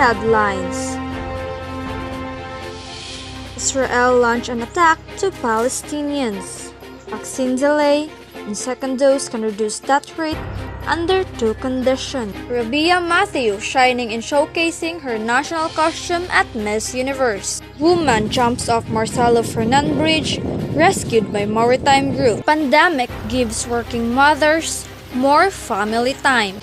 headlines. Israel launched an attack to Palestinians. Vaccine delay in second dose can reduce death rate under two conditions. Rabia Matthew shining and showcasing her national costume at Miss Universe. Woman jumps off Marcelo Fernan Bridge, rescued by maritime group. Pandemic gives working mothers more family time.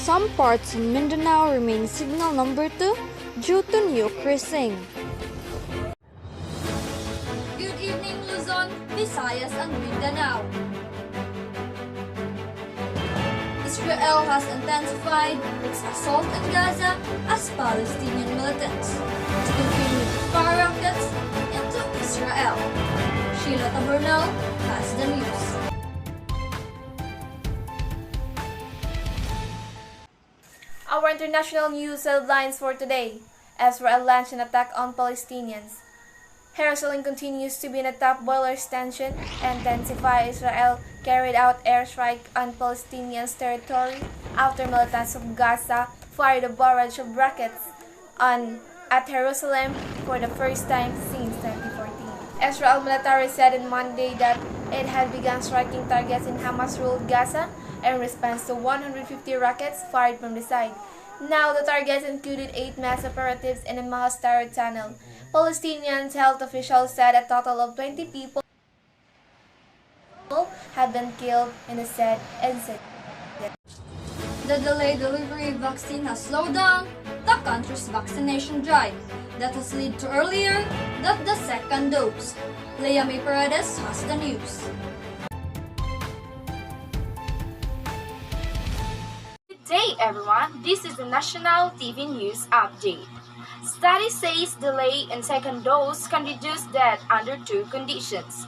Some parts of Mindanao remain signal number 2 due to new cruising. Good evening, Luzon, Visayas, and Mindanao. Israel has intensified its assault in Gaza as Palestinian militants to continue to fire rockets into Israel. Sheila Tabernal has the news. Our international news headlines for today. Israel launched an attack on Palestinians. Jerusalem continues to be in a top boiler's tension and intensified. Israel carried out airstrike on Palestinians' territory after militants of Gaza fired a barrage of rockets at Jerusalem for the first time since 2014. Israel military said on Monday that it had begun striking targets in Hamas-ruled Gaza in response to 150 rockets fired from the side. Now, the targets included 8 mass operatives in a mass terror tunnel. Palestinian health officials said a total of 20 people have been killed in the said incident. The delayed delivery of vaccine has slowed down the country's vaccination drive. That has led to earlier than the second dose. Leah May Paredes has the news. Good day everyone, this is the National TV News Update. Study says delay in second dose can reduce death under 2 conditions.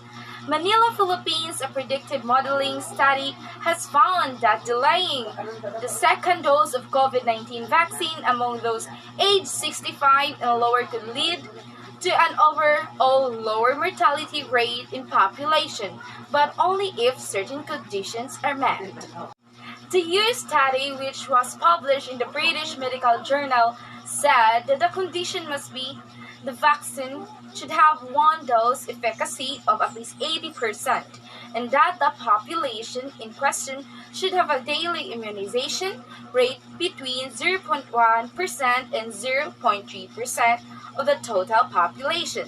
Manila, Philippines, a predictive modeling study has found that delaying the second dose of COVID-19 vaccine among those aged 65 and lower could lead to an overall lower mortality rate in population, but only if certain conditions are met. The EU study, which was published in the British Medical Journal, said that the condition must be the vaccine should have one dose efficacy of at least 80%, and that the population in question should have a daily immunization rate between 0.1% and 0.3% of the total population.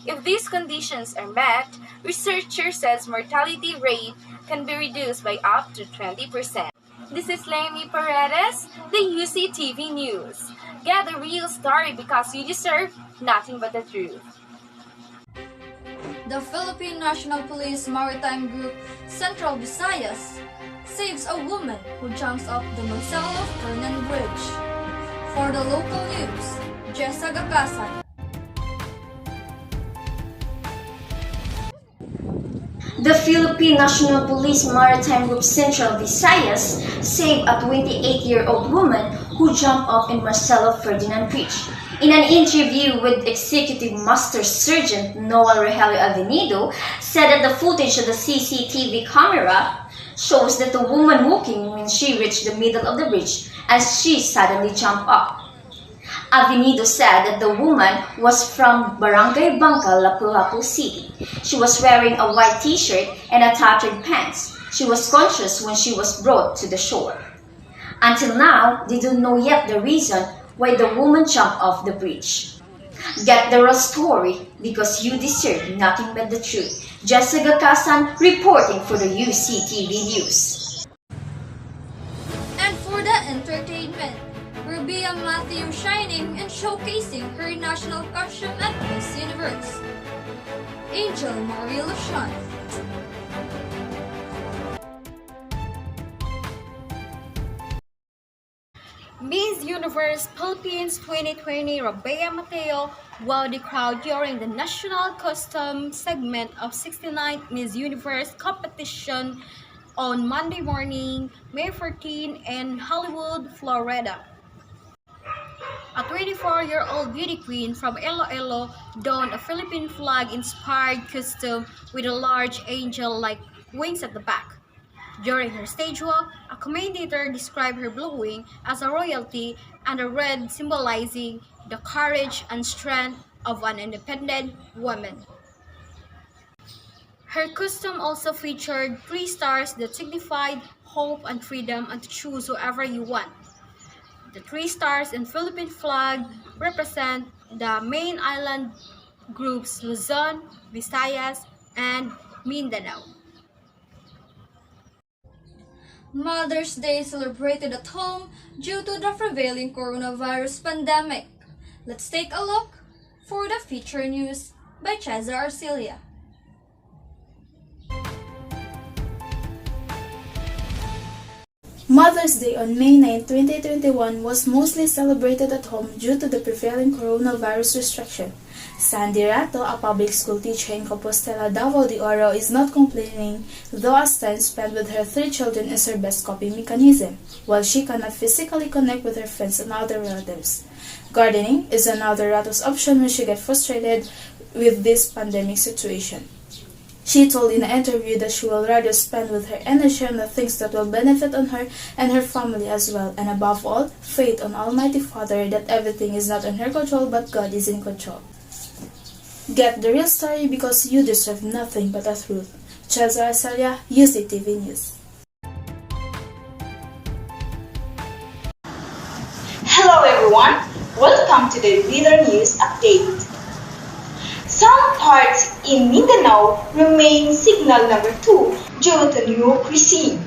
If these conditions are met, researchers says mortality rate can be reduced by up to 20%. This is Leonie Paredes, the UCTV News. Get the real story because you deserve nothing but the truth. The Philippine National Police Maritime Group Central Visayas saves a woman who jumps off the Marcelo Fernan Bridge. For the local news, Jessa Gakasan. The Philippine National Police Maritime Group Central Visayas saved a 28-year-old woman who jumped off in Marcelo Ferdinand Bridge. In an interview with Executive Master Sergeant Noel Rogelio Avenido, said that the footage of the CCTV camera shows that the woman walking when she reached the middle of the bridge as she suddenly jumped up. Avenido said that the woman was from Barangay Bangkal, Lapu-Lapu City. She was wearing a white t-shirt and a tattered pants. She was conscious when she was brought to the shore. Until now, they don't know yet the reason why the woman jumped off the bridge. Get the real story because you deserve nothing but the truth. Jessica Kasan reporting for the UCTV News. And for the entertainment, Rabia Matthew shining and showcasing her national costume at Miss Universe. Angel Marie Lucian. Miss Universe Philippines 2020 Rabea Mateo wowed the crowd during the national costume segment of 69th Miss Universe competition on Monday morning, May 14 in Hollywood, Florida. A 24-year-old beauty queen from Iloilo donned a Philippine flag-inspired costume with a large angel-like wings at the back. During her stage walk, a commentator described her blue wing as a royalty and a red symbolizing the courage and strength of an independent woman. Her costume also featured 3 stars that signified hope and freedom and to choose whoever you want. The 3 stars in Philippine flag represent the main island groups Luzon, Visayas, and Mindanao. Mother's Day celebrated at home due to the prevailing coronavirus pandemic. Let's take a look for the feature news by Cesar Arcilia. Mother's Day on May 9, 2021 was mostly celebrated at home due to the prevailing coronavirus restriction. Sandy Rato, a public school teacher in Compostela, Davao de Oro, is not complaining, though as time spent with her 3 children is her best coping mechanism, while she cannot physically connect with her friends and other relatives. Gardening is another Rato's option when she gets frustrated with this pandemic situation. She told in an interview that she will rather spend with her energy on the things that will benefit on her and her family as well, and above all, faith on Almighty Father that everything is not in her control but God is in control. Get the real story because you deserve nothing but the truth. Cesar Arcelia, UCTV News. Hello everyone, welcome to the Weather News Update. Some parts in Mindanao remain signal number 2 due to new Christine.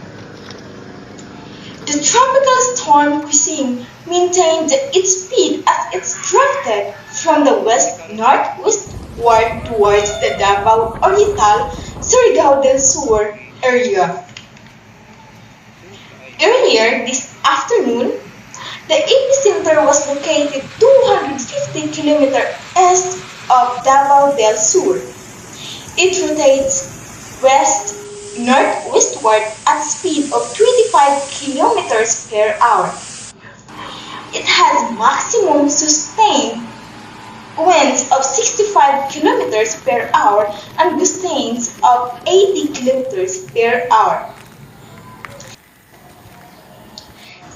The tropical storm Christine maintained its speed as it drifted from the west-northwestward towards the Davao Oriental, Surigao del Sur area. Earlier this afternoon, the epicenter was located 250 km east of Davao del Sur. It rotates west-northwestward at speed of 25 km per hour. It has maximum sustained winds of 65 km per hour and gustains of 80 km per hour.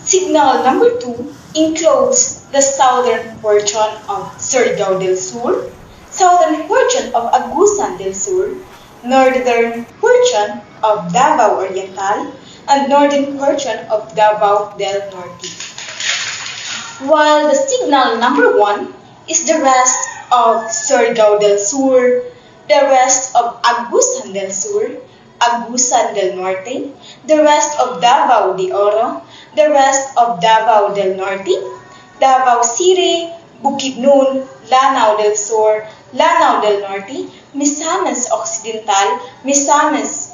Signal number 2 includes the southern portion of Surigao del Sur, southern portion of Agusan del Sur, northern portion of Davao Oriental, and northern portion of Davao del Norte. While the signal number 1 is the rest of Surigao del Sur, the rest of Agusan del Sur, Agusan del Norte, the rest of Davao de Oro, the rest of Davao del Norte, Davao City, Bukidnon, Lanao del Sur, Lanao del Norte, Misamis Occidental, Misamis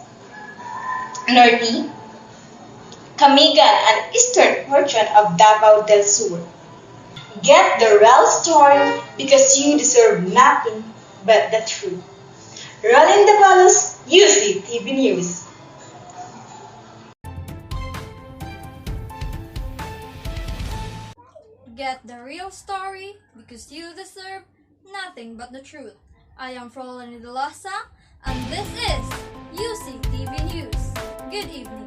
Norte, Camigan, and eastern portion of Davao del Sur. Get the real story because you deserve nothing but the truth. Rolling the Palos, UCTV News. Get the real story because you deserve nothing but the truth. I am Frolani de Lasa and this is UCTV News. Good evening.